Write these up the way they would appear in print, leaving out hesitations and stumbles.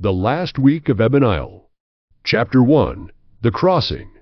The Last Week of Ebon Isle. Chapter 1. The Crossing.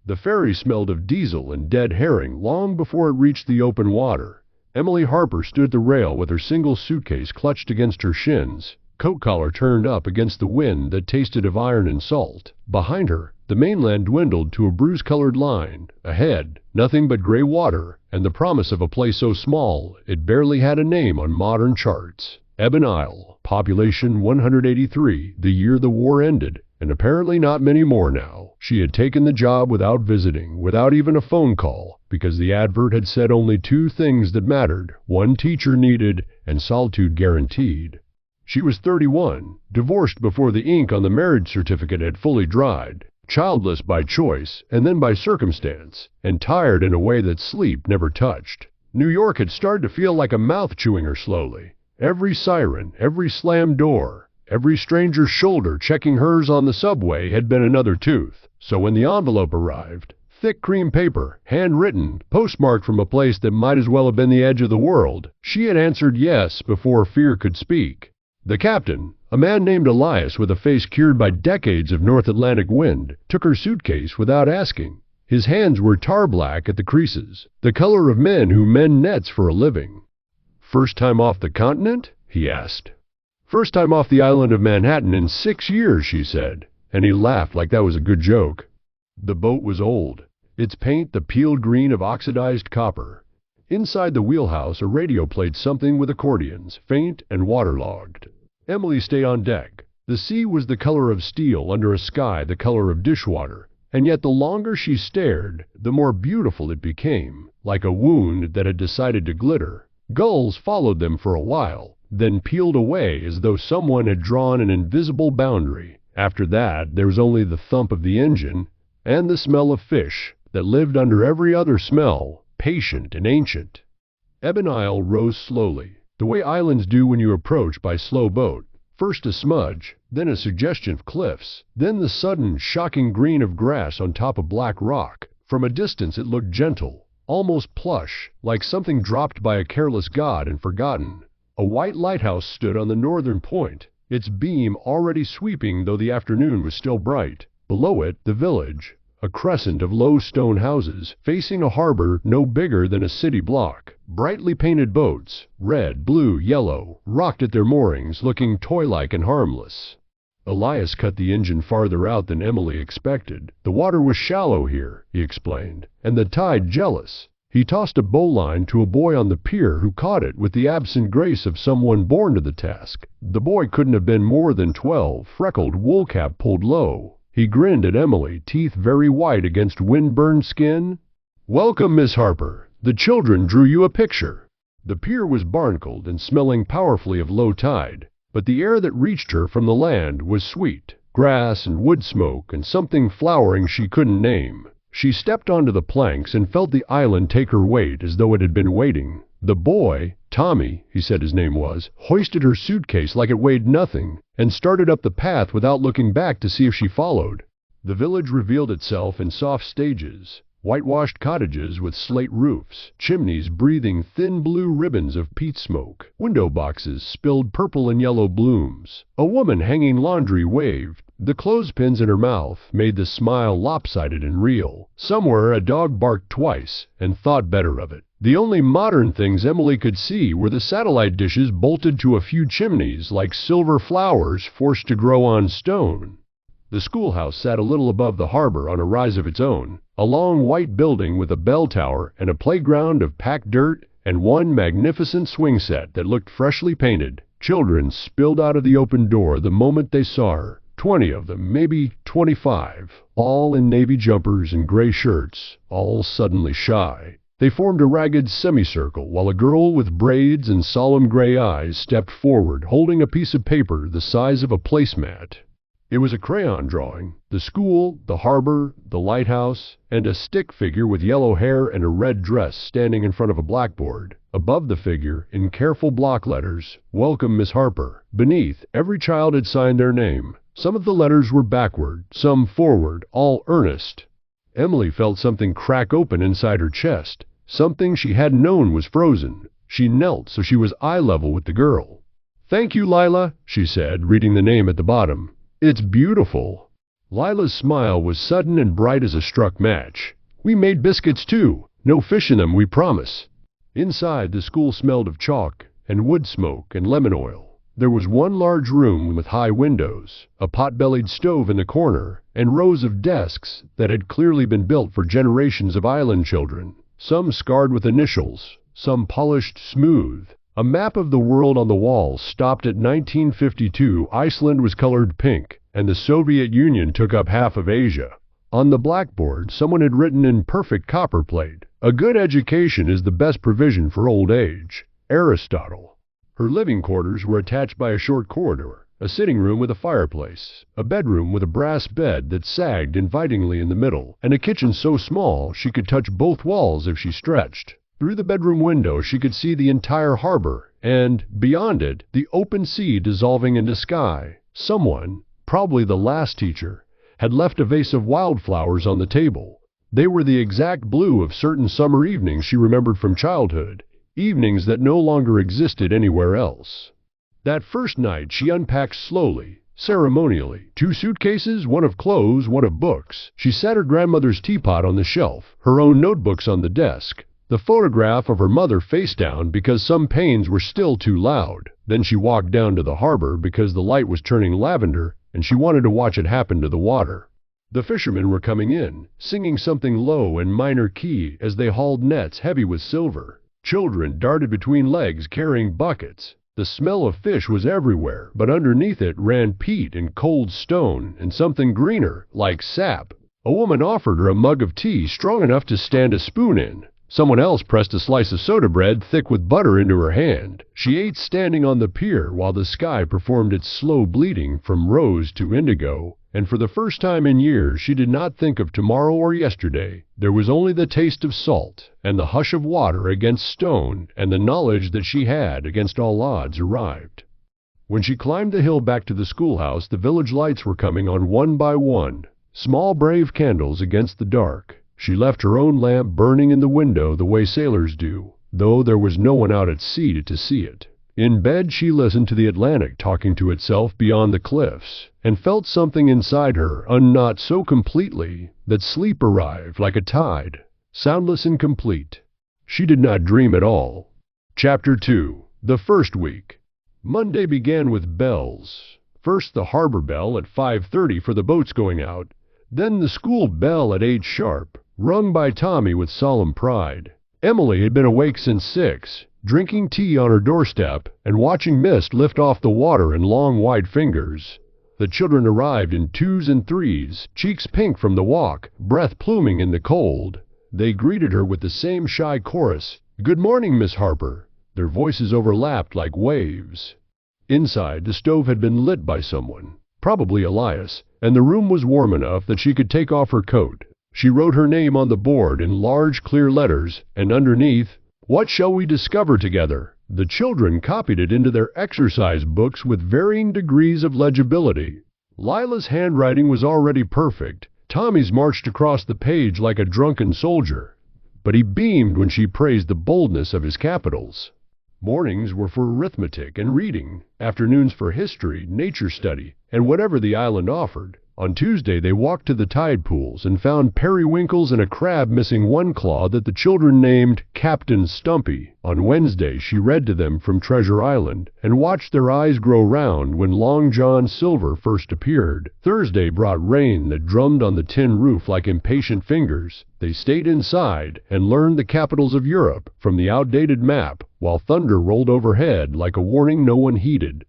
The ferry smelled of diesel and dead herring long before it reached the open water. Emily Harper stood at the rail with her single suitcase clutched against her shins, coat collar turned up against the wind that tasted of iron and salt. Behind her, the mainland dwindled to a bruise-colored line. Ahead, nothing but gray water and the promise of a place so small it barely had a name on modern charts. Ebon Isle, population 183, the year the war ended, and apparently not many more now. She had taken the job without visiting, without even a phone call, because the advert had said only two things that mattered: one teacher needed and solitude guaranteed. She was 31, divorced before the ink on the marriage certificate had fully dried, childless by choice and then by circumstance, and tired in a way that sleep never touched. New York had started to feel like a mouth chewing her slowly. Every siren, every slammed door, every stranger's shoulder checking hers on the subway had been another tooth. So when the envelope arrived, thick cream paper, handwritten, postmarked from a place that might as well have been the edge of the world, she had answered yes before fear could speak. The captain, a man named Elias with a face cured by decades of North Atlantic wind, took her suitcase without asking. His hands were tar black at the creases, the color of men who mend nets for a living. "First time off the continent?" he asked. "First time off the island of Manhattan in 6 years," she said, and he laughed like that was a good joke. The boat was old, its paint the peeled green of oxidized copper. Inside the wheelhouse a radio played something with accordions, faint and waterlogged. Emily stayed on deck. The sea was the color of steel under a sky the color of dishwater, and yet the longer she stared, the more beautiful it became, like a wound that had decided to glitter. Gulls followed them for a while, then peeled away as though someone had drawn an invisible boundary. After that, there was only the thump of the engine and the smell of fish that lived under every other smell, patient and ancient. Ebon Isle rose slowly, the way islands do when you approach by slow boat. First a smudge, then a suggestion of cliffs, then the sudden, shocking green of grass on top of black rock. From a distance it looked gentle, almost plush, like something dropped by a careless god and forgotten. A white lighthouse stood on the northern point, its beam already sweeping though the afternoon was still bright. Below it, the village, a crescent of low stone houses, facing a harbor no bigger than a city block. Brightly painted boats, red, blue, yellow, rocked at their moorings, looking toy-like and harmless. Elias cut the engine farther out than Emily expected. The water was shallow here, he explained, and the tide jealous. He tossed a bowline to a boy on the pier who caught it with the absent grace of someone born to the task. The boy couldn't have been more than 12, freckled, wool cap pulled low. He grinned at Emily, teeth very white against wind-burned skin. "Welcome, Miss Harper. The children drew you a picture." The pier was barnacled and smelling powerfully of low tide, but the air that reached her from the land was sweet, grass and wood smoke and something flowering she couldn't name. She stepped onto the planks and felt the island take her weight as though it had been waiting. The boy, Tommy, he said his name was, hoisted her suitcase like it weighed nothing and started up the path without looking back to see if she followed. The village revealed itself in soft stages. Whitewashed cottages with slate roofs, chimneys breathing thin blue ribbons of peat smoke, window boxes spilled purple and yellow blooms. A woman hanging laundry waved. The clothespins in her mouth made the smile lopsided and real. Somewhere a dog barked twice and thought better of it. The only modern things Emily could see were the satellite dishes bolted to a few chimneys like silver flowers forced to grow on stone. The schoolhouse sat a little above the harbor on a rise of its own, a long white building with a bell tower and a playground of packed dirt and one magnificent swing set that looked freshly painted. Children spilled out of the open door the moment they saw her, 20 of them, maybe 25, all in navy jumpers and gray shirts, all suddenly shy. They formed a ragged semicircle while a girl with braids and solemn gray eyes stepped forward holding a piece of paper the size of a placemat. It was a crayon drawing, the school, the harbor, the lighthouse, and a stick figure with yellow hair and a red dress standing in front of a blackboard. Above the figure, in careful block letters, "Welcome, Miss Harper." Beneath, every child had signed their name. Some of the letters were backward, some forward, all earnest. Emily felt something crack open inside her chest. Something she hadn't known was frozen. She knelt so she was eye level with the girl. "Thank you, Lila," she said, reading the name at the bottom. "It's beautiful." Lila's smile was sudden and bright as a struck match. "We made biscuits too. No fish in them, we promise." Inside, the school smelled of chalk and wood smoke and lemon oil. There was one large room with high windows, a pot-bellied stove in the corner, and rows of desks that had clearly been built for generations of island children, some scarred with initials, some polished smooth. A map of the world on the wall stopped at 1952. Iceland was colored pink, and the Soviet Union took up half of Asia. On the blackboard, someone had written in perfect copperplate, "A good education is the best provision for old age." Aristotle. Her living quarters were attached by a short corridor, a sitting room with a fireplace, a bedroom with a brass bed that sagged invitingly in the middle, and a kitchen so small she could touch both walls if she stretched. Through the bedroom window she could see the entire harbor, and, beyond it, the open sea dissolving into sky. Someone, probably the last teacher, had left a vase of wildflowers on the table. They were the exact blue of certain summer evenings she remembered from childhood, evenings that no longer existed anywhere else. That first night she unpacked slowly, ceremonially. 2 suitcases, one of clothes, one of books. She set her grandmother's teapot on the shelf, her own notebooks on the desk, the photograph of her mother face down because some pains were still too loud. Then she walked down to the harbor because the light was turning lavender and she wanted to watch it happen to the water. The fishermen were coming in, singing something low and minor key as they hauled nets heavy with silver. Children darted between legs carrying buckets. The smell of fish was everywhere, but underneath it ran peat and cold stone and something greener, like sap. A woman offered her a mug of tea strong enough to stand a spoon in. Someone else pressed a slice of soda bread thick with butter into her hand. She ate standing on the pier while the sky performed its slow bleeding from rose to indigo, and for the first time in years she did not think of tomorrow or yesterday. There was only the taste of salt, and the hush of water against stone, and the knowledge that she had, against all odds, arrived. When she climbed the hill back to the schoolhouse, the village lights were coming on one by one, small brave candles against the dark. She left her own lamp burning in the window the way sailors do, though there was no one out at sea to see it. In bed she listened to the Atlantic talking to itself beyond the cliffs, and felt something inside her unknot so completely that sleep arrived like a tide, soundless and complete. She did not dream at all. Chapter 2. The First Week. Monday began with bells. First the harbor bell at 5:30 for the boats going out, then the school bell at 8 sharp, rung by Tommy with solemn pride. Emily had been awake since 6, drinking tea on her doorstep and watching mist lift off the water in long white fingers. The children arrived in 2s and 3s, cheeks pink from the walk, breath pluming in the cold. They greeted her with the same shy chorus, "Good morning, Miss Harper." Their voices overlapped like waves. Inside, the stove had been lit by someone, probably Elias, and the room was warm enough that she could take off her coat. She wrote her name on the board in large clear letters, and underneath, "What shall we discover together?" The children copied it into their exercise books with varying degrees of legibility. Lila's handwriting was already perfect. Tommy's marched across the page like a drunken soldier, but he beamed when she praised the boldness of his capitals. Mornings were for arithmetic and reading, afternoons for history, nature study, and whatever the island offered. On Tuesday they walked to the tide pools and found periwinkles and a crab missing one claw that the children named Captain Stumpy. On Wednesday she read to them from Treasure Island and watched their eyes grow round when Long John Silver first appeared. Thursday brought rain that drummed on the tin roof like impatient fingers. They stayed inside and learned the capitals of Europe from the outdated map, while thunder rolled overhead like a warning no one heeded.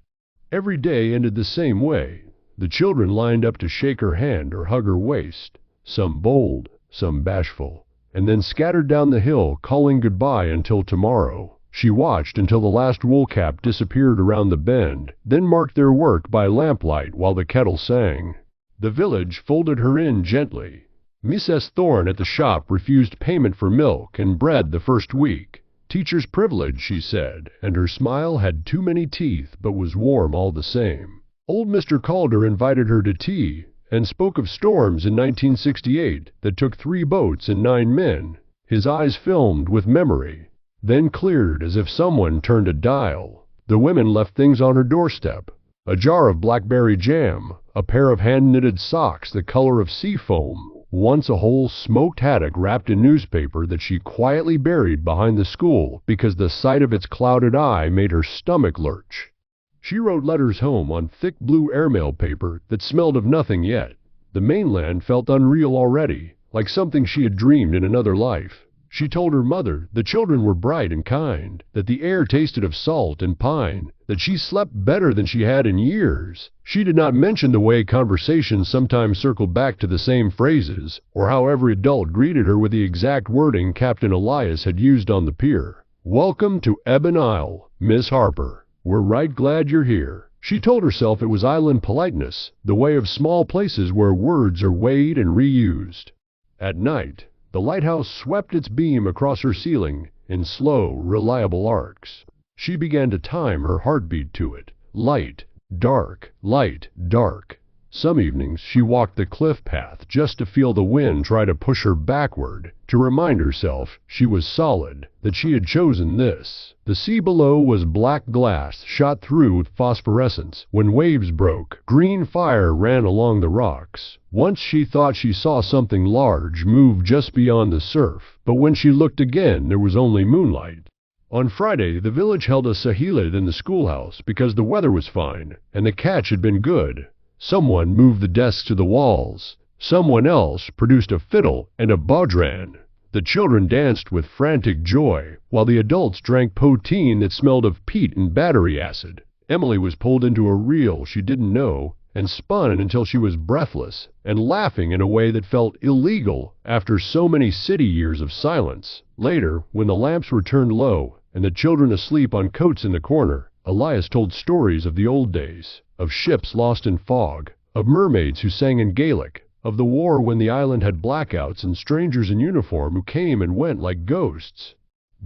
Every day ended the same way. The children lined up to shake her hand or hug her waist, some bold, some bashful, and then scattered down the hill, calling goodbye until tomorrow. She watched until the last woolcap disappeared around the bend, then marked their work by lamplight while the kettle sang. The village folded her in gently. Mrs. Thorne at the shop refused payment for milk and bread the first week. Teacher's privilege, she said, and her smile had too many teeth but was warm all the same. Old Mr. Calder invited her to tea and spoke of storms in 1968 that took 3 boats and 9 men. His eyes filmed with memory, then cleared as if someone turned a dial. The women left things on her doorstep: a jar of blackberry jam, a pair of hand-knitted socks the color of sea foam, once a whole smoked haddock wrapped in newspaper that she quietly buried behind the school because the sight of its clouded eye made her stomach lurch. She wrote letters home on thick blue airmail paper that smelled of nothing yet. The mainland felt unreal already, like something she had dreamed in another life. She told her mother the children were bright and kind, that the air tasted of salt and pine, that she slept better than she had in years. She did not mention the way conversations sometimes circled back to the same phrases, or how every adult greeted her with the exact wording Captain Elias had used on the pier. "Welcome to Ebon Isle, Miss Harper. We're right glad you're here." She told herself it was island politeness, the way of small places where words are weighed and reused. At night, the lighthouse swept its beam across her ceiling in slow, reliable arcs. She began to time her heartbeat to it. Light, dark, light, dark. Some evenings she walked the cliff path just to feel the wind try to push her backward, to remind herself she was solid, that she had chosen this. The sea below was black glass shot through with phosphorescence. When waves broke, green fire ran along the rocks. Once she thought she saw something large move just beyond the surf, but when she looked again there was only moonlight. On Friday the village held a sahilid in the schoolhouse because the weather was fine and the catch had been good. Someone moved the desks to the walls. Someone else produced a fiddle and a bodhran. The children danced with frantic joy, while the adults drank poteen that smelled of peat and battery acid. Emily was pulled into a reel she didn't know, and spun until she was breathless, and laughing in a way that felt illegal after so many city years of silence. Later, when the lamps were turned low, and the children asleep on coats in the corner, Elias told stories of the old days, of ships lost in fog, of mermaids who sang in Gaelic, of the war when the island had blackouts and strangers in uniform who came and went like ghosts.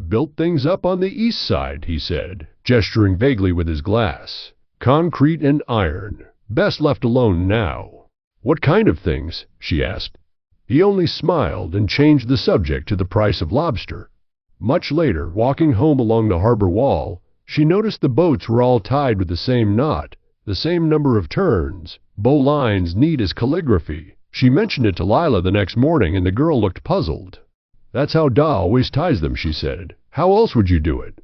"Built things up on the east side," he said, gesturing vaguely with his glass. "Concrete and iron. Best left alone now." "What kind of things?" she asked. He only smiled and changed the subject to the price of lobster. Much later, walking home along the harbor wall, she noticed the boats were all tied with the same knot, the same number of turns, bowlines neat as calligraphy. She mentioned it to Lila the next morning and the girl looked puzzled. "That's how Da always ties them," she said. "How else would you do it?"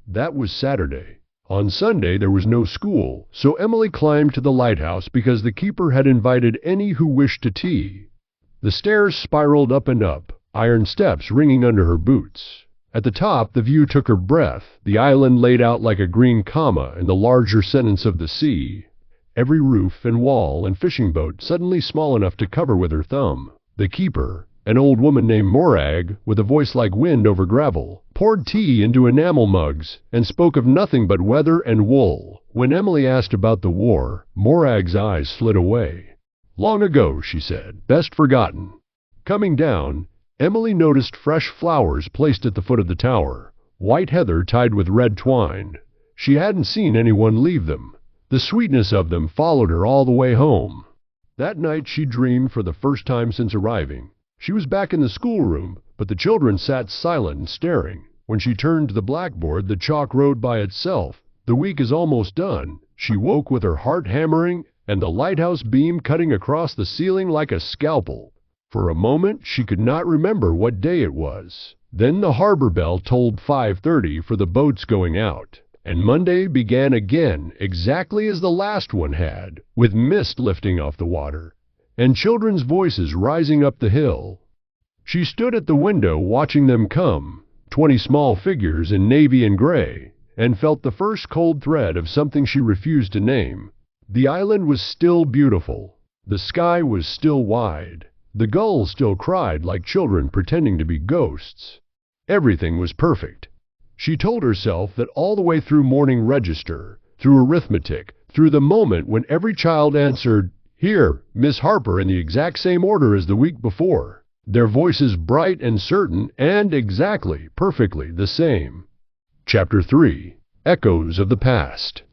That was Saturday. On Sunday there was no school, so Emily climbed to the lighthouse because the keeper had invited any who wished to tea. The stairs spiraled up and up, iron steps ringing under her boots. At the top the view took her breath, the island laid out like a green comma in the larger sentence of the sea. Every roof and wall and fishing boat suddenly small enough to cover with her thumb. The keeper, an old woman named Morag, with a voice like wind over gravel, poured tea into enamel mugs and spoke of nothing but weather and wool. When Emily asked about the war, Morag's eyes slid away. "Long ago," she said, "best forgotten." Coming down, Emily noticed fresh flowers placed at the foot of the tower, white heather tied with red twine. She hadn't seen anyone leave them. The sweetness of them followed her all the way home. That night she dreamed for the first time since arriving. She was back in the schoolroom, but the children sat silent and staring. When she turned to the blackboard, the chalk wrote by itself, "The week is almost done." She woke with her heart hammering and the lighthouse beam cutting across the ceiling like a scalpel. For a moment she could not remember what day it was. Then the harbor bell tolled 5:30 for the boats going out, and Monday began again exactly as the last one had, with mist lifting off the water, and children's voices rising up the hill. She stood at the window watching them come, 20 small figures in navy and gray, and felt the first cold thread of something she refused to name. The island was still beautiful. The sky was still wide. The gulls still cried like children pretending to be ghosts. Everything was perfect. She told herself that all the way through morning register, through arithmetic, through the moment when every child answered, "Here, Miss Harper," in the exact same order as the week before, their voices bright and certain and exactly, perfectly the same. Chapter 3. Echoes of the Past.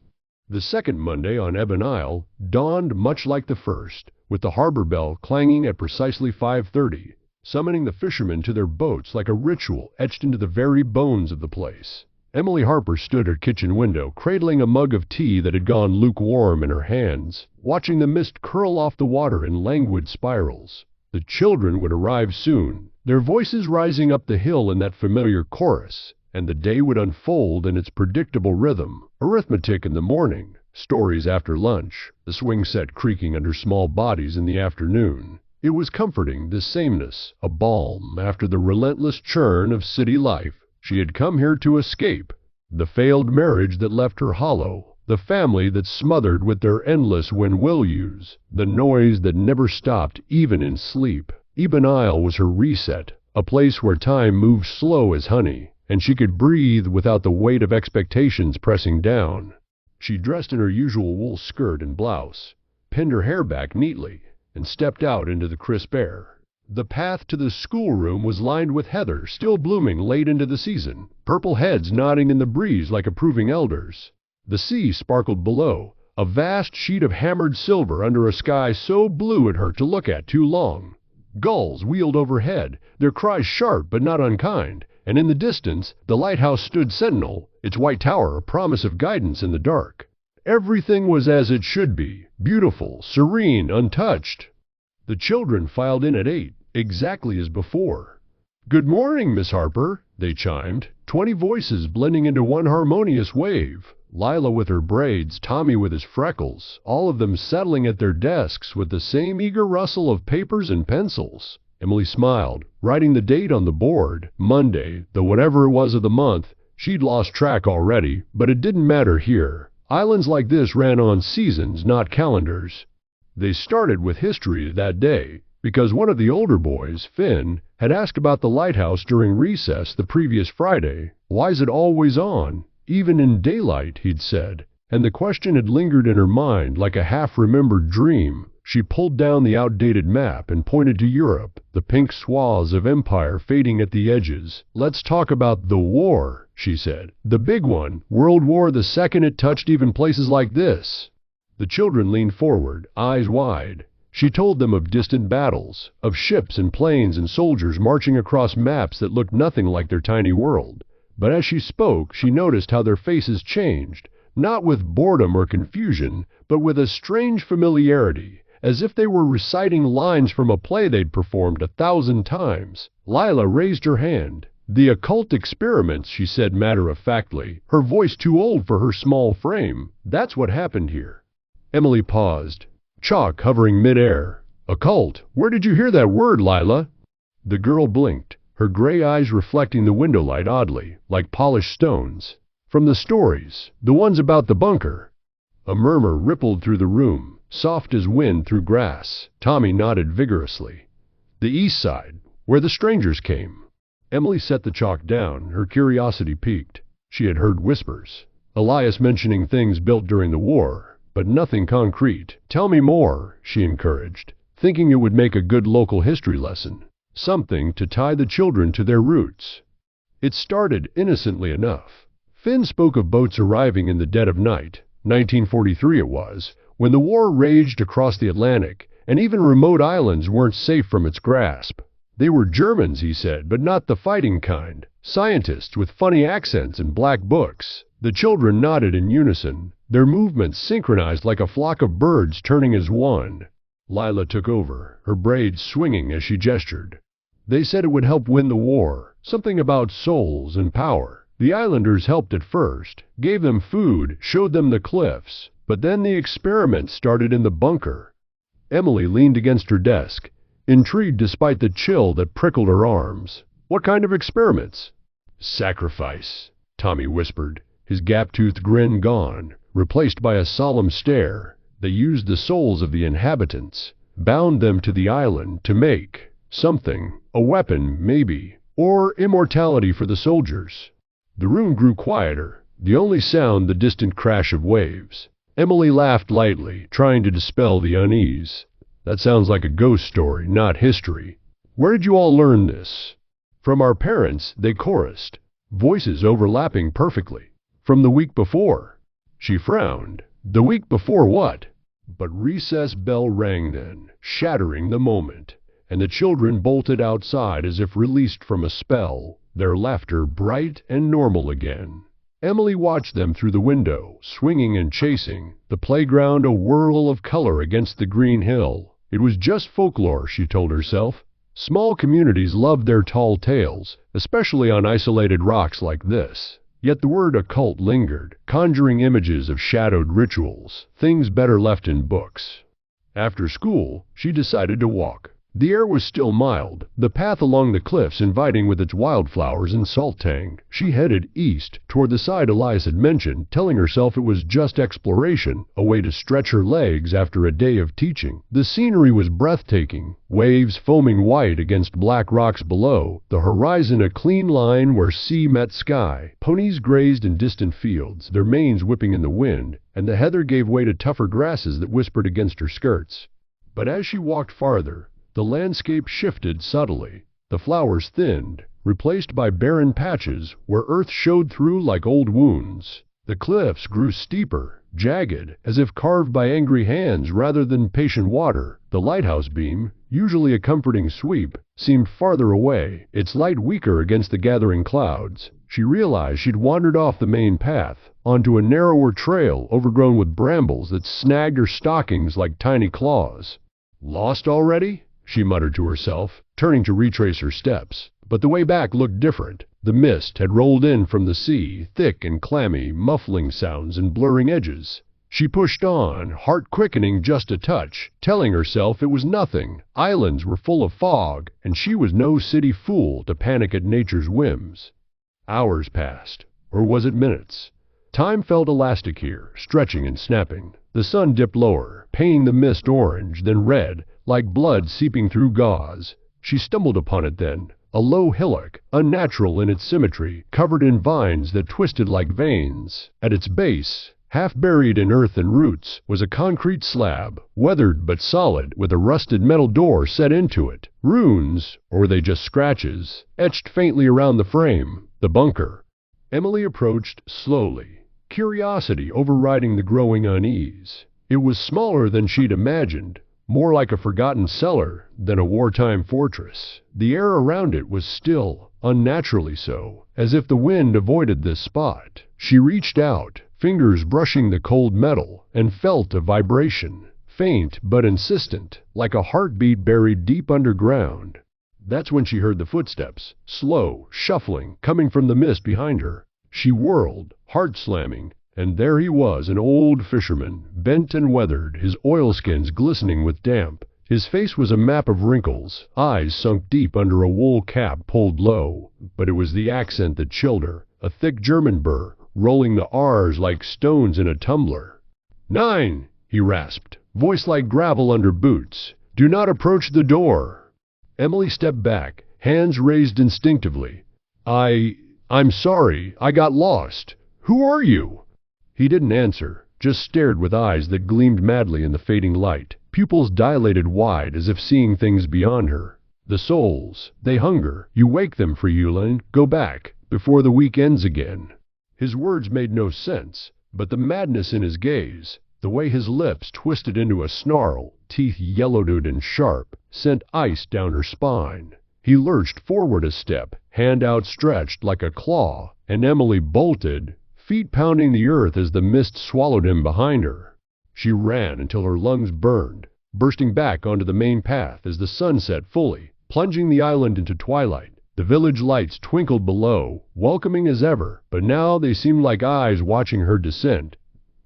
The second Monday on Ebon Isle dawned much like the first, with the harbor bell clanging at precisely 5:30, summoning the fishermen to their boats like a ritual etched into the very bones of the place. Emily Harper stood at her kitchen window, cradling a mug of tea that had gone lukewarm in her hands, watching the mist curl off the water in languid spirals. The children would arrive soon, their voices rising up the hill in that familiar chorus, and the day would unfold in its predictable rhythm. Arithmetic in the morning, stories after lunch, the swing set creaking under small bodies in the afternoon. It was comforting, this sameness, a balm after the relentless churn of city life. She had come here to escape. The failed marriage that left her hollow, the family that smothered with their endless when-will yous, the noise that never stopped even in sleep. Ebon Isle was her reset, a place where time moved slow as honey, and she could breathe without the weight of expectations pressing down. She dressed in her usual wool skirt and blouse, pinned her hair back neatly, and stepped out into the crisp air. The path to the schoolroom was lined with heather still blooming late into the season, purple heads nodding in the breeze like approving elders. The sea sparkled below, a vast sheet of hammered silver under a sky so blue it hurt to look at too long. Gulls wheeled overhead, their cries sharp but not unkind, and in the distance the lighthouse stood sentinel, its white tower a promise of guidance in the dark. Everything was as it should be, beautiful, serene, untouched. The children filed in at 8, exactly as before. "Good morning, Miss Harper," they chimed, 20 voices blending into one harmonious wave. Lila with her braids, Tommy with his freckles, all of them settling at their desks with the same eager rustle of papers and pencils. Emily smiled, writing the date on the board, Monday, though whatever it was of the month, she'd lost track already, but it didn't matter here. Islands like this ran on seasons, not calendars. They started with history that day, because one of the older boys, Finn, had asked about the lighthouse during recess the previous Friday. "Why's it always on, even in daylight?" he'd said, and the question had lingered in her mind like a half-remembered dream. She pulled down the outdated map and pointed to Europe, the pink swaths of empire fading at the edges. "Let's talk about the war," she said. "The big one, World War II. It touched even places like this." The children leaned forward, eyes wide. She told them of distant battles, of ships and planes and soldiers marching across maps that looked nothing like their tiny world. But as she spoke, she noticed how their faces changed, not with boredom or confusion, but with a strange familiarity, as if they were reciting lines from a play they'd performed 1,000 times. Lila raised her hand. "The occult experiments," she said matter-of-factly, her voice too old for her small frame. "That's what happened here." Emily paused, chalk hovering mid-air. "Occult? Where did you hear that word, Lila?" The girl blinked, her gray eyes reflecting the window light oddly, like polished stones. "From the stories, the ones about the bunker." A murmur rippled through the room, soft as wind through grass. Tommy nodded vigorously. "The east side, where the strangers came." Emily set the chalk down, her curiosity piqued. She had heard whispers, Elias mentioning things built during the war, but nothing concrete. "Tell me more," she encouraged, thinking it would make a good local history lesson, something to tie the children to their roots. It started innocently enough. Finn spoke of boats arriving in the dead of night, 1943 it was, when the war raged across the Atlantic, and even remote islands weren't safe from its grasp. They were Germans, he said, but not the fighting kind. Scientists with funny accents and black books. The children nodded in unison, their movements synchronized like a flock of birds turning as one. Lila took over, her braids swinging as she gestured. "They said it would help win the war, something about souls and power. The islanders helped at first, gave them food, showed them the cliffs, but then the experiments started in the bunker." Emily leaned against her desk, intrigued despite the chill that prickled her arms. "What kind of experiments?" "Sacrifice," Tommy whispered, his gap-toothed grin gone, replaced by a solemn stare. "They used the souls of the inhabitants, bound them to the island to make something, a weapon, maybe, or immortality for the soldiers." The room grew quieter, the only sound the distant crash of waves. Emily laughed lightly, trying to dispel the unease. "That sounds like a ghost story, not history. Where did you all learn this?" "From our parents," they chorused, voices overlapping perfectly. "From the week before." She frowned. "The week before what?" But recess bell rang then, shattering the moment, and the children bolted outside as if released from a spell, their laughter bright and normal again. Emily watched them through the window, swinging and chasing, the playground a whirl of color against the green hill. It was just folklore, she told herself. Small communities loved their tall tales, especially on isolated rocks like this. Yet the word occult lingered, conjuring images of shadowed rituals, things better left in books. After school, she decided to walk. The air was still mild, the path along the cliffs inviting with its wildflowers and salt tang. She headed east, toward the side Elias had mentioned, telling herself it was just exploration, a way to stretch her legs after a day of teaching. The scenery was breathtaking, waves foaming white against black rocks below, the horizon a clean line where sea met sky. Ponies grazed in distant fields, their manes whipping in the wind, and the heather gave way to tougher grasses that whispered against her skirts. But as she walked farther, the landscape shifted subtly. The flowers thinned, replaced by barren patches where earth showed through like old wounds. The cliffs grew steeper, jagged, as if carved by angry hands rather than patient water. The lighthouse beam, usually a comforting sweep, seemed farther away, its light weaker against the gathering clouds. She realized she'd wandered off the main path, onto a narrower trail overgrown with brambles that snagged her stockings like tiny claws. Lost already? She muttered to herself, turning to retrace her steps. But the way back looked different. The mist had rolled in from the sea, thick and clammy, muffling sounds and blurring edges. She pushed on, heart quickening just a touch, telling herself it was nothing. Islands were full of fog, and she was no city fool to panic at nature's whims. Hours passed, or was it minutes? Time felt elastic here, stretching and snapping. The sun dipped lower, painting the mist orange, then red, like blood seeping through gauze. She stumbled upon it then, a low hillock, unnatural in its symmetry, covered in vines that twisted like veins. At its base, half buried in earth and roots, was a concrete slab, weathered but solid, with a rusted metal door set into it. Runes, or were they just scratches, etched faintly around the frame. The bunker. Emily approached slowly, curiosity overriding the growing unease. It was smaller than she'd imagined, more like a forgotten cellar than a wartime fortress. The air around it was still, unnaturally so, as if the wind avoided this spot. She reached out, fingers brushing the cold metal, and felt a vibration, faint but insistent, like a heartbeat buried deep underground. That's when she heard the footsteps, slow, shuffling, coming from the mist behind her. She whirled, heart slamming, and there he was, an old fisherman, bent and weathered, his oilskins glistening with damp. His face was a map of wrinkles, eyes sunk deep under a wool cap pulled low, but it was the accent that chilled her, a thick German burr, rolling the R's like stones in a tumbler. "9," he rasped, voice like gravel under boots. "Do not approach the door." Emily stepped back, hands raised instinctively. I'm sorry, I got lost. Who are you?" He didn't answer, just stared with eyes that gleamed madly in the fading light, pupils dilated wide as if seeing things beyond her. "The souls, they hunger. You wake them, Freulein. Go back, before the week ends again." His words made no sense, but the madness in his gaze, the way his lips twisted into a snarl, teeth yellowed and sharp, sent ice down her spine. He lurched forward a step, hand outstretched like a claw, and Emily bolted, feet pounding the earth as the mist swallowed him behind her. She ran until her lungs burned, bursting back onto the main path as the sun set fully, plunging the island into twilight. The village lights twinkled below, welcoming as ever, but now they seemed like eyes watching her descent.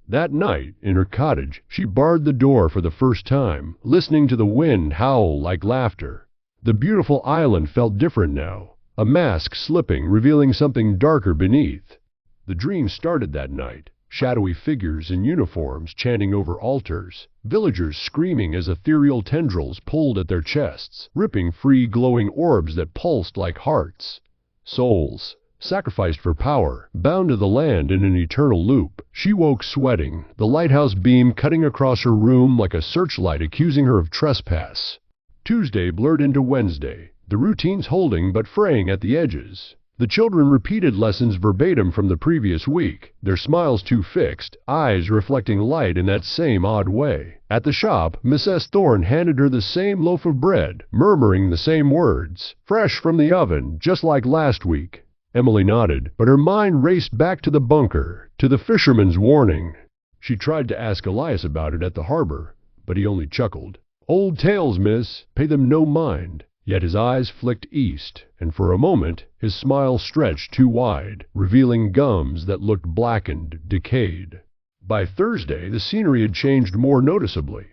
That night, in her cottage, she barred the door for the first time, listening to the wind howl like laughter. The beautiful island felt different now, a mask slipping, revealing something darker beneath. The dream started that night, shadowy figures in uniforms chanting over altars, villagers screaming as ethereal tendrils pulled at their chests, ripping free glowing orbs that pulsed like hearts. Souls, sacrificed for power, bound to the land in an eternal loop. She woke sweating, the lighthouse beam cutting across her room like a searchlight accusing her of trespass. Tuesday blurred into Wednesday, the routines holding but fraying at the edges. The children repeated lessons verbatim from the previous week, their smiles too fixed, eyes reflecting light in that same odd way. At the shop, Mrs. Thorne handed her the same loaf of bread, murmuring the same words, fresh from the oven, just like last week. Emily nodded, but her mind raced back to the bunker, to the fisherman's warning. She tried to ask Elias about it at the harbor, but he only chuckled. "Old tales, miss. Pay them no mind." Yet his eyes flicked east, and for a moment his smile stretched too wide, revealing gums that looked blackened, decayed. By Thursday, the scenery had changed more noticeably.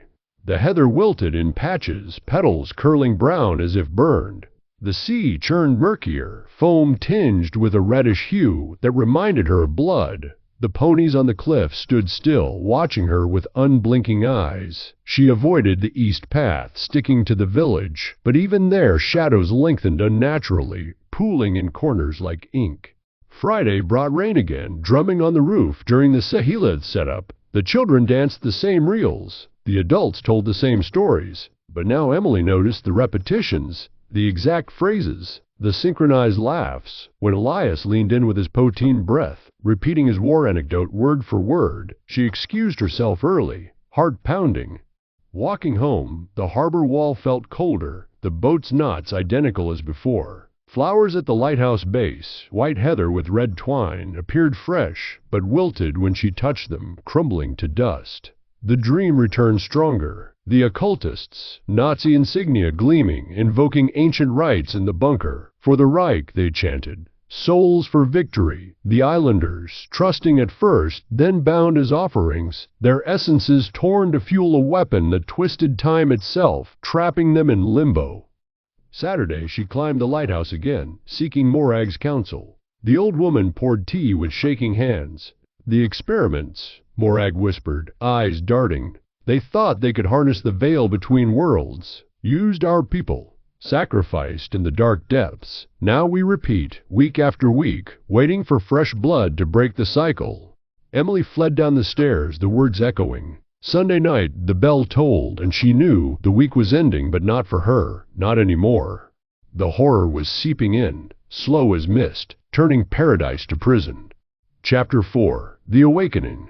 The heather wilted in patches, petals curling brown as if burned. The sea churned murkier, foam tinged with a reddish hue that reminded her of blood. The ponies on the cliff stood still, watching her with unblinking eyes. She avoided the east path, sticking to the village, but even there shadows lengthened unnaturally, pooling in corners like ink. Friday brought rain again, drumming on the roof during the Sahilith setup. The children danced the same reels. The adults told the same stories. But now Emily noticed the repetitions, the exact phrases, the synchronized laughs. When Elias leaned in with his poteen breath, repeating his war anecdote word for word, she excused herself early, heart pounding. Walking home, the harbor wall felt colder, the boat's knots identical as before. Flowers at the lighthouse base, white heather with red twine, appeared fresh, but wilted when she touched them, crumbling to dust. The dream returned stronger. The occultists, Nazi insignia gleaming, invoking ancient rites in the bunker. For the Reich, they chanted. Souls for victory. The islanders, trusting at first, then bound as offerings, their essences torn to fuel a weapon that twisted time itself, trapping them in limbo. Saturday she climbed the lighthouse again, seeking Morag's counsel. The old woman poured tea with shaking hands. The experiments, Morag whispered, eyes darting. They thought they could harness the veil between worlds, used our people, sacrificed in the dark depths. Now we repeat, week after week, waiting for fresh blood to break the cycle. Emily fled down the stairs, the words echoing. Sunday night, the bell tolled, and she knew the week was ending, but not for her, not anymore. The horror was seeping in, slow as mist, turning paradise to prison. Chapter 4. The Awakening.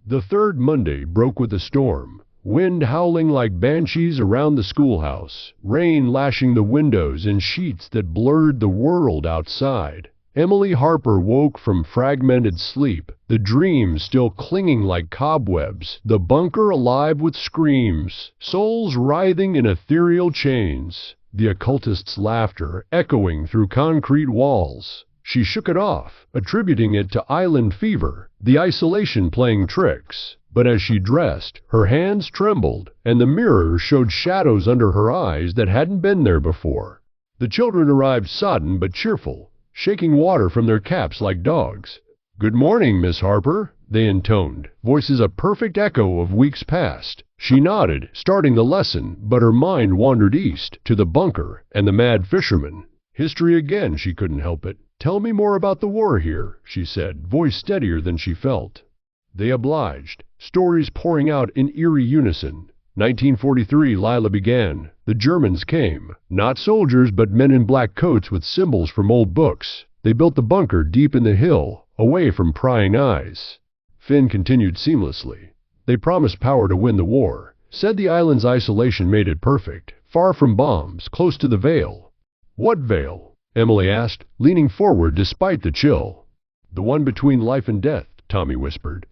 The third Monday broke with a storm, wind howling like banshees around the schoolhouse, rain lashing the windows in sheets that blurred the world outside. Emily Harper woke from fragmented sleep, the dreams still clinging like cobwebs, the bunker alive with screams, souls writhing in ethereal chains, the occultist's laughter echoing through concrete walls. She shook it off, attributing it to island fever, the isolation playing tricks. But as she dressed, her hands trembled, and the mirror showed shadows under her eyes that hadn't been there before. The children arrived sodden but cheerful, shaking water from their caps like dogs. "Good morning, Miss Harper," they intoned, voices a perfect echo of weeks past. She nodded, starting the lesson, but her mind wandered east, to the bunker and the mad fisherman. History again, she couldn't help it. "Tell me more about the war here," she said, voice steadier than she felt. They obliged, stories pouring out in eerie unison. 1943, Lila began. The Germans came. Not soldiers, but men in black coats with symbols from old books. They built the bunker deep in the hill, away from prying eyes. Finn continued seamlessly. They promised power to win the war. Said the island's isolation made it perfect. Far from bombs, close to the veil. "What veil?" Emily asked, leaning forward despite the chill. "The one between life and death," Tommy whispered.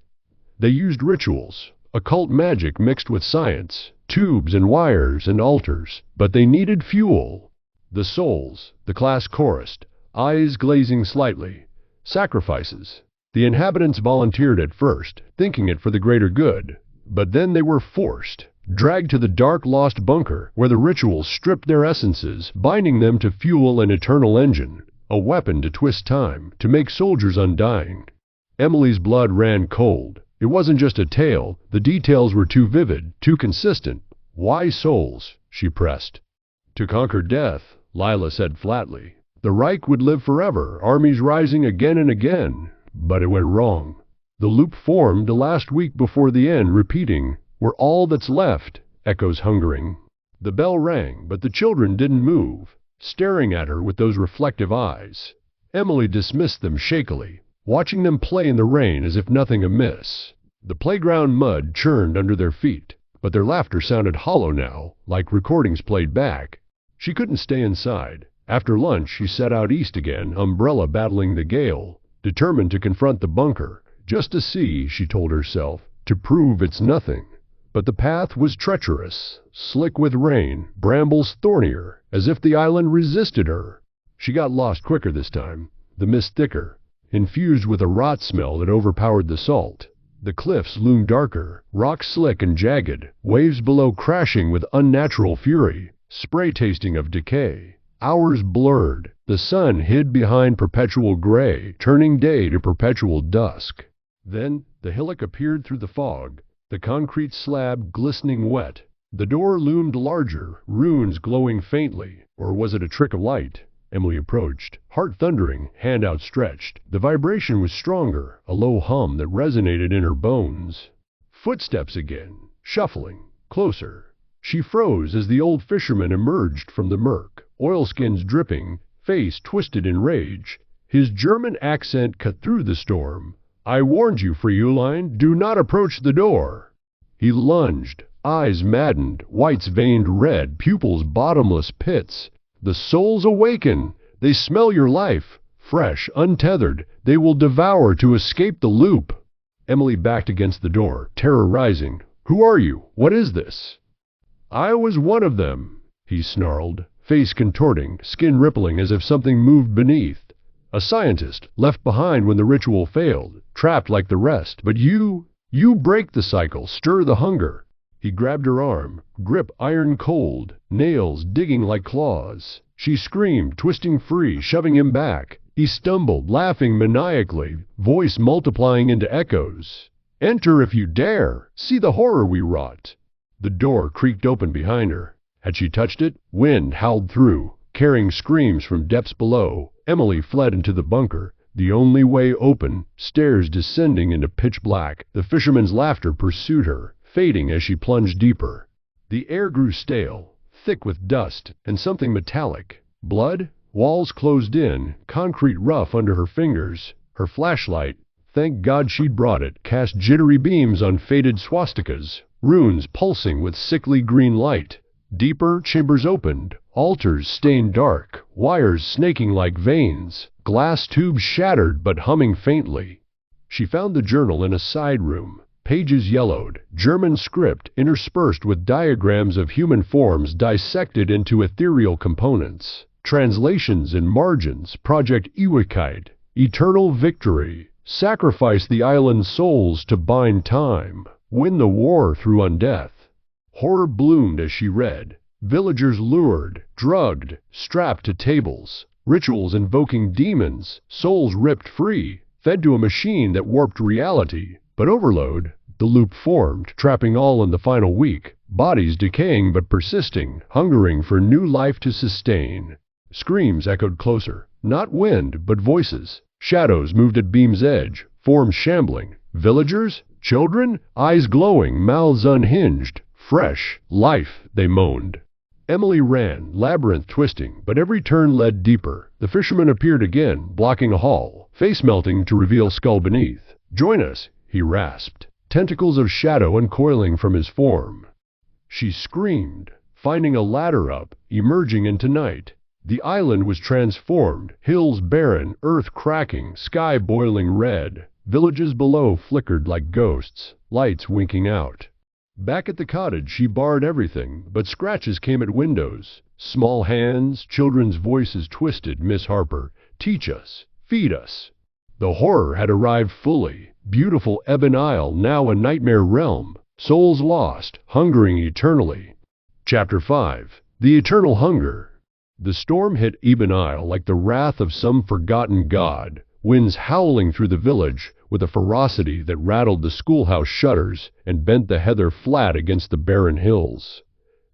They used rituals, occult magic mixed with science, tubes and wires and altars, but they needed fuel. The souls, the class chorused, eyes glazing slightly. Sacrifices. The inhabitants volunteered at first, thinking it for the greater good, but then they were forced. Dragged to the dark lost bunker, where the rituals stripped their essences, binding them to fuel an eternal engine, a weapon to twist time, to make soldiers undying. Emily's blood ran cold. It wasn't just a tale, the details were too vivid, too consistent. "Why souls?" she pressed. "To conquer death," Lila said flatly. The Reich would live forever, armies rising again and again. But it went wrong. The loop formed the last week before the end, repeating, "We're all that's left," echoes hungering. The bell rang, but the children didn't move, staring at her with those reflective eyes. Emily dismissed them shakily, watching them play in the rain as if nothing amiss. The playground mud churned under their feet, but their laughter sounded hollow now, like recordings played back. She couldn't stay inside. After lunch, she set out east again, umbrella battling the gale, determined to confront the bunker, just to see, she told herself, to prove it's nothing. But the path was treacherous, slick with rain, brambles thornier, as if the island resisted her. She got lost quicker this time, the mist thicker, infused with a rot smell that overpowered the salt. The cliffs loomed darker, rocks slick and jagged, waves below crashing with unnatural fury, spray tasting of decay. Hours blurred, the sun hid behind perpetual gray, turning day to perpetual dusk. Then the hillock appeared through the fog, the concrete slab glistening wet. The door loomed larger, runes glowing faintly. Or was it a trick of light? Emily approached, heart thundering, hand outstretched. The vibration was stronger, a low hum that resonated in her bones. Footsteps again, shuffling, closer. She froze as the old fisherman emerged from the murk, oilskins dripping, face twisted in rage. His German accent cut through the storm. "I warned you, Fraulein, do not approach the door." He lunged, eyes maddened, whites veined red, pupils bottomless pits. "The souls awaken. They smell your life. Fresh, untethered, they will devour to escape the loop." Emily backed against the door, terror rising. "Who are you? What is this?" "I was one of them," he snarled, face contorting, skin rippling as if something moved beneath. "A scientist, left behind when the ritual failed, trapped like the rest. But you break the cycle, stir the hunger." He grabbed her arm, grip iron cold, nails digging like claws. She screamed, twisting free, shoving him back. He stumbled, laughing maniacally, voice multiplying into echoes. "Enter if you dare. See the horror we wrought." The door creaked open behind her. Had she touched it? Wind howled through, carrying screams from depths below. Emily fled into the bunker, the only way open, stairs descending into pitch black. The fisherman's laughter pursued her, fading as she plunged deeper. The air grew stale, thick with dust and something metallic. Blood? Walls closed in, concrete rough under her fingers. Her flashlight, thank God she'd brought it, cast jittery beams on faded swastikas, runes pulsing with sickly green light. Deeper, chambers opened, altars stained dark, wires snaking like veins, glass tubes shattered but humming faintly. She found the journal in a side room, pages yellowed, German script interspersed with diagrams of human forms dissected into ethereal components, translations in margins, Project Ewigkeit, eternal victory, sacrifice the island's souls to bind time, win the war through undeath. Horror bloomed as she read. Villagers lured, drugged, strapped to tables. Rituals invoking demons. Souls ripped free, fed to a machine that warped reality. But overload, the loop formed, trapping all in the final week. Bodies decaying but persisting, hungering for new life to sustain. Screams echoed closer. Not wind, but voices. Shadows moved at beam's edge, forms shambling. Villagers? Children? Eyes glowing, mouths unhinged. Fresh life, they moaned. Emily ran, labyrinth twisting, but every turn led deeper. The fisherman appeared again, blocking a hall, face melting to reveal skull beneath. "Join us," he rasped, tentacles of shadow uncoiling from his form. She screamed, finding a ladder up, emerging into night. The island was transformed, hills barren, earth cracking, sky boiling red. Villages below flickered like ghosts, lights winking out. Back at the cottage she barred everything, but scratches came at windows. Small hands, children's voices twisted. "Miss Harper, teach us, feed us." The horror had arrived fully. Beautiful Ebon Isle, now a nightmare realm. Souls lost, hungering eternally. Chapter 5. The Eternal Hunger. The storm hit Ebon Isle like the wrath of some forgotten god. Winds howling through the village with a ferocity that rattled the schoolhouse shutters and bent the heather flat against the barren hills.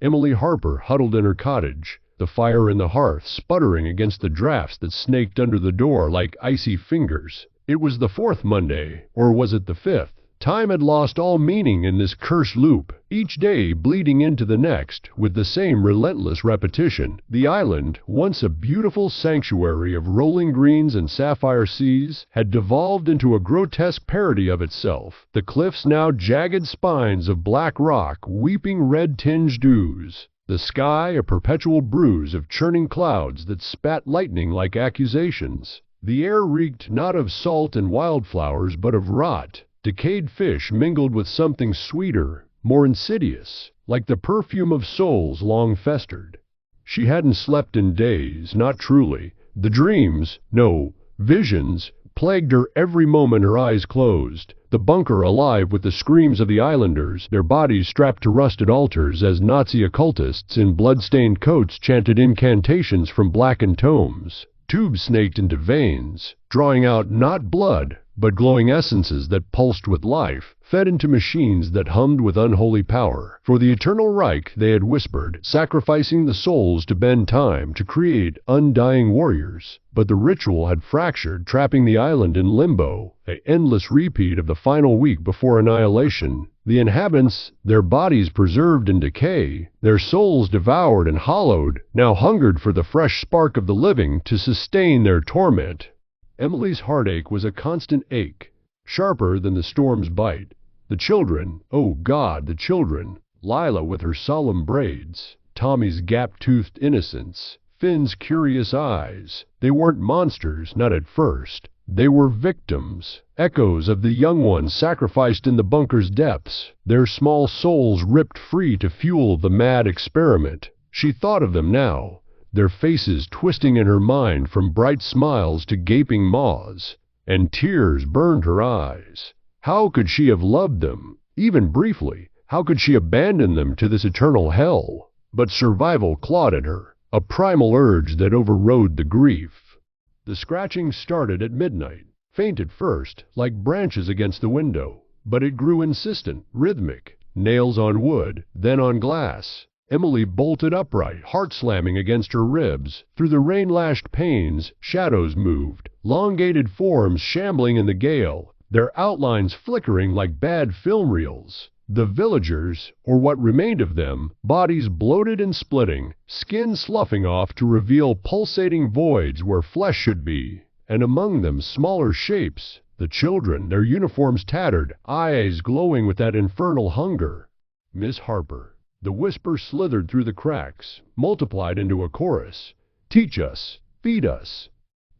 Emily Harper huddled in her cottage, the fire in the hearth sputtering against the drafts that snaked under the door like icy fingers. It was the 4th Monday, or was it the 5th? Time had lost all meaning in this cursed loop, each day bleeding into the next with the same relentless repetition. The island, once a beautiful sanctuary of rolling greens and sapphire seas, had devolved into a grotesque parody of itself. The cliffs now jagged spines of black rock, weeping red-tinged ooze. The sky a perpetual bruise of churning clouds that spat lightning like accusations. The air reeked not of salt and wildflowers but of rot. Decayed fish mingled with something sweeter, more insidious, like the perfume of souls long festered. She hadn't slept in days, not truly. The dreams, no, visions, plagued her every moment her eyes closed. The bunker alive with the screams of the islanders, their bodies strapped to rusted altars as Nazi occultists in blood-stained coats chanted incantations from blackened tomes. Tubes snaked into veins, drawing out not blood, but glowing essences that pulsed with life, fed into machines that hummed with unholy power. For the eternal Reich, they had whispered, sacrificing the souls to bend time, to create undying warriors. But the ritual had fractured, trapping the island in limbo, an endless repeat of the final week before annihilation. The inhabitants, their bodies preserved in decay, their souls devoured and hollowed, now hungered for the fresh spark of the living to sustain their torment. Emily's heartache was a constant ache, sharper than the storm's bite. The children, oh God, the children. Lila with her solemn braids, Tommy's gap-toothed innocence, Finn's curious eyes. They weren't monsters, not at first. They were victims, echoes of the young ones sacrificed in the bunker's depths, their small souls ripped free to fuel the mad experiment. She thought of them now, their faces twisting in her mind from bright smiles to gaping maws, and tears burned her eyes. How could she have loved them, even briefly? How could she abandon them to this eternal hell? But survival clawed at her, a primal urge that overrode the grief. The scratching started at midnight, faint at first, like branches against the window, but it grew insistent, rhythmic, nails on wood, then on glass. Emily bolted upright, heart slamming against her ribs. Through the rain-lashed panes, shadows moved, elongated forms shambling in the gale, their outlines flickering like bad film reels. The villagers, or what remained of them, bodies bloated and splitting, skin sloughing off to reveal pulsating voids where flesh should be, and among them smaller shapes, the children, their uniforms tattered, eyes glowing with that infernal hunger. Miss Harper. The whisper slithered through the cracks, multiplied into a chorus. Teach us, feed us.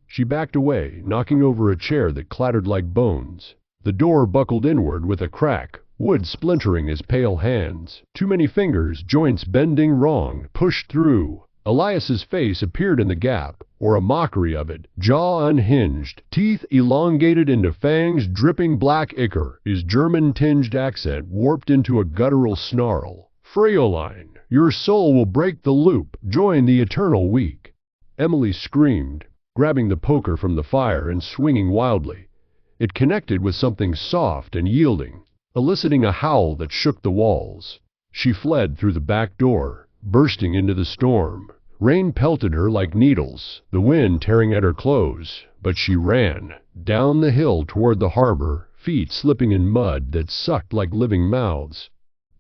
She backed away, knocking over a chair that clattered like bones. The door buckled inward with a crack, wood splintering his pale hands. Too many fingers, joints bending wrong, pushed through. Elias's face appeared in the gap, or a mockery of it, jaw unhinged, teeth elongated into fangs dripping black ichor, his German-tinged accent warped into a guttural snarl. Fraulein, your soul will break the loop, join the eternal week. Emily screamed, grabbing the poker from the fire and swinging wildly. It connected with something soft and yielding, eliciting a howl that shook the walls. She fled through the back door, bursting into the storm. Rain pelted her like needles, the wind tearing at her clothes, but she ran, down the hill toward the harbor, feet slipping in mud that sucked like living mouths.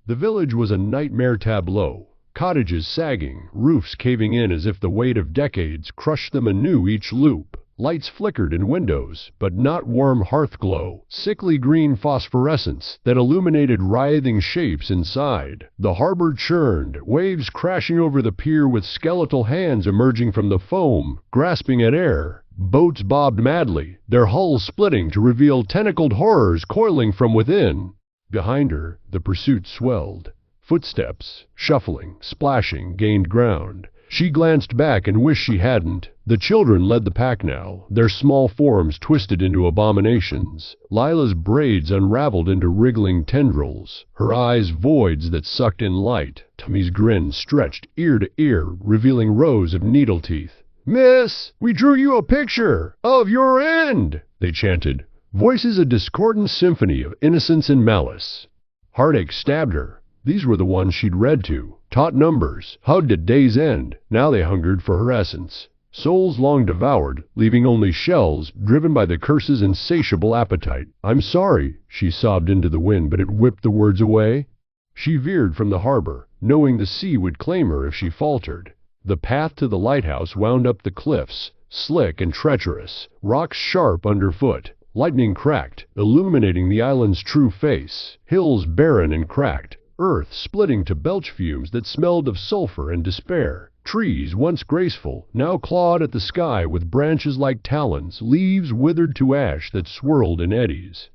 The village was a nightmare tableau, cottages sagging, roofs caving in as if the weight of decades crushed them anew each loop. Lights flickered in windows, but not warm hearth glow, sickly green phosphorescence that illuminated writhing shapes inside. The harbor churned, waves crashing over the pier with skeletal hands emerging from the foam, grasping at air. Boats bobbed madly, their hulls splitting to reveal tentacled horrors coiling from within. Behind her, the pursuit swelled. Footsteps, shuffling, splashing, gained ground. She glanced back and wished she hadn't. The children led the pack now, their small forms twisted into abominations. Lila's braids unraveled into wriggling tendrils, her eyes voids that sucked in light. Tommy's grin stretched ear to ear, revealing rows of needle teeth. "Miss, we drew you a picture of your end," they chanted, voices a discordant symphony of innocence and malice. Heartache stabbed her. These were the ones she'd read to, taught numbers, hugged at day's end. Now they hungered for her essence. souls long devoured, leaving only shells, driven by the curse's insatiable appetite. "I'm sorry," she sobbed into the wind, but it whipped the words away. She veered from the harbor, knowing the sea would claim her if she faltered. The path to the lighthouse wound up the cliffs, slick and treacherous, rocks sharp underfoot. Lightning cracked, illuminating the island's true face, hills barren and cracked, earth splitting to belch fumes that smelled of sulfur and despair. Trees, once graceful, now clawed at the sky with branches like talons, leaves withered to ash that swirled in eddies.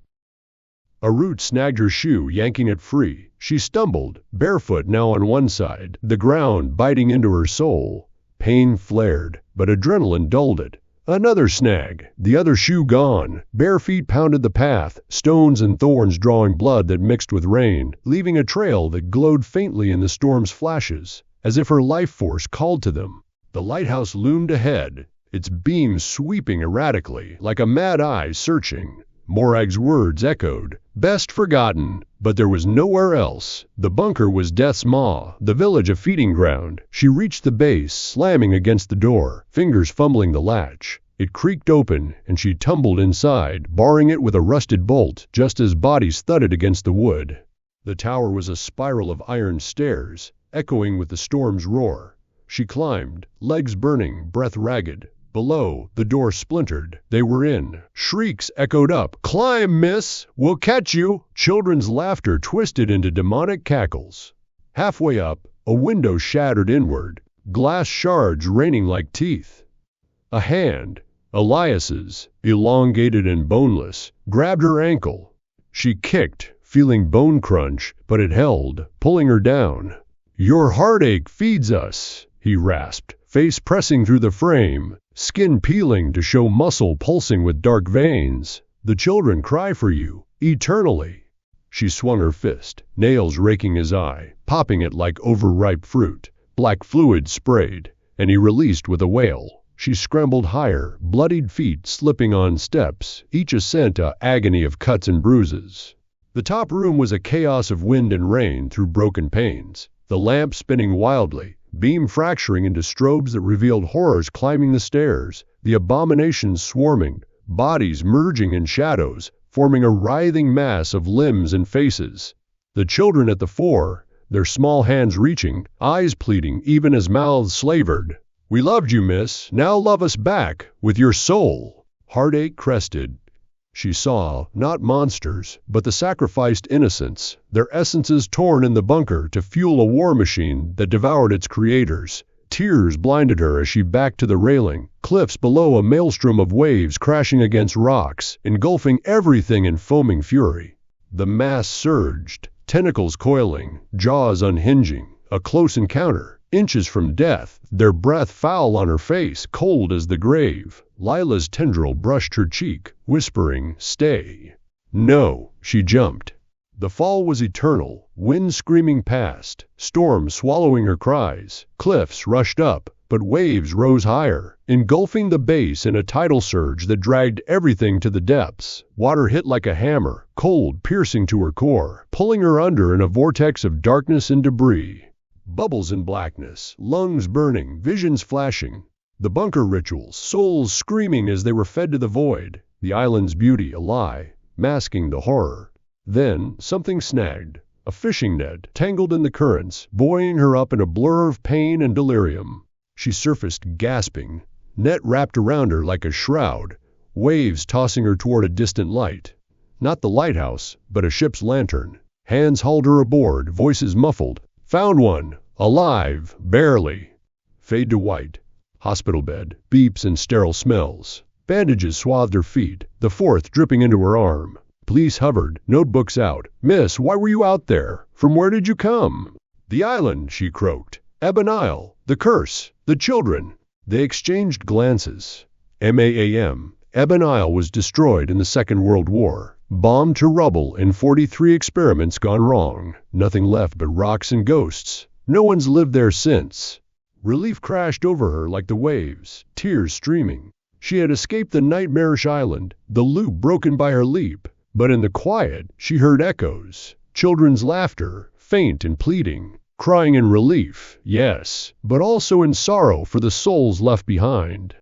A root snagged her shoe, yanking it free. She stumbled, barefoot now on one side, the ground biting into her soul. Pain flared, but adrenaline dulled it. Another snag, the other shoe gone. Bare feet pounded the path, stones and thorns drawing blood that mixed with rain, leaving a trail that glowed faintly in the storm's flashes, as if her life force called to them. The lighthouse loomed ahead, its beams sweeping erratically, like a mad eye searching. Morag's words echoed, "Best forgotten," but there was nowhere else. The bunker was death's maw, the village a feeding ground. She reached the base, slamming against the door, fingers fumbling the latch. It creaked open, and she tumbled inside, barring it with a rusted bolt, just as bodies thudded against the wood. The tower was a spiral of iron stairs, echoing with the storm's roar. She climbed, legs burning, breath ragged. Below, the door splintered. They were in. Shrieks echoed up. "Climb, miss! We'll catch you!" Children's laughter twisted into demonic cackles. Halfway up, a window shattered inward, glass shards raining like teeth. A hand, Elias's, elongated and boneless, grabbed her ankle. She kicked, feeling bone crunch, but it held, pulling her down. "Your heartache feeds us," he rasped, face pressing through the frame, skin peeling to show muscle pulsing with dark veins. "The children cry for you, eternally." She swung her fist, nails raking his eye, popping it like overripe fruit. Black fluid sprayed, and he released with a wail. She scrambled higher, bloodied feet slipping on steps, each ascent a agony of cuts and bruises. The top room was a chaos of wind and rain through broken panes, the lamp spinning wildly, beam fracturing into strobes that revealed horrors climbing the stairs, the abominations swarming, bodies merging in shadows, forming a writhing mass of limbs and faces. The children at the fore, their small hands reaching, eyes pleading even as mouths slavered. "We loved you, miss, now love us back, with your soul." Heartache crested. She saw, not monsters, but the sacrificed innocents, their essences torn in the bunker to fuel a war machine that devoured its creators. Tears blinded her as she backed to the railing, cliffs below a maelstrom of waves crashing against rocks, engulfing everything in foaming fury. The mass surged, tentacles coiling, jaws unhinging, a close encounter. Inches from death, their breath foul on her face, cold as the grave. Lila's tendril brushed her cheek, whispering, "Stay." "No," she jumped. The fall was eternal, wind screaming past, storm swallowing her cries. Cliffs rushed up, but waves rose higher, engulfing the base in a tidal surge that dragged everything to the depths. Water hit like a hammer, cold, piercing to her core, pulling her under in a vortex of darkness and debris. Bubbles in blackness, lungs burning, visions flashing. The bunker rituals, souls screaming as they were fed to the void. The island's beauty a lie, masking the horror. Then, something snagged. A fishing net, tangled in the currents, buoying her up in a blur of pain and delirium. She surfaced, gasping. Net wrapped around her like a shroud, waves tossing her toward a distant light. Not the lighthouse, but a ship's lantern. Hands hauled her aboard, voices muffled. "Found one. Alive. Barely." Fade to white. Hospital bed. Beeps and sterile smells. Bandages swathed her feet, the fourth dripping into her arm. Police hovered, notebooks out. "Miss, why were you out there? From where did you come?" "The island," she croaked. "Ebon Isle. The curse. The children." They exchanged glances. MAAM. Ebon Isle was destroyed in the Second World War. Bombed to rubble in 43 experiments gone wrong. Nothing left but rocks and ghosts. No one's lived there since. Relief crashed over her like the waves, tears streaming. She had escaped the nightmarish island, the loop broken by her leap. But in the quiet, she heard echoes. Children's laughter, faint and pleading. crying in relief, yes, but also in sorrow for the souls left behind.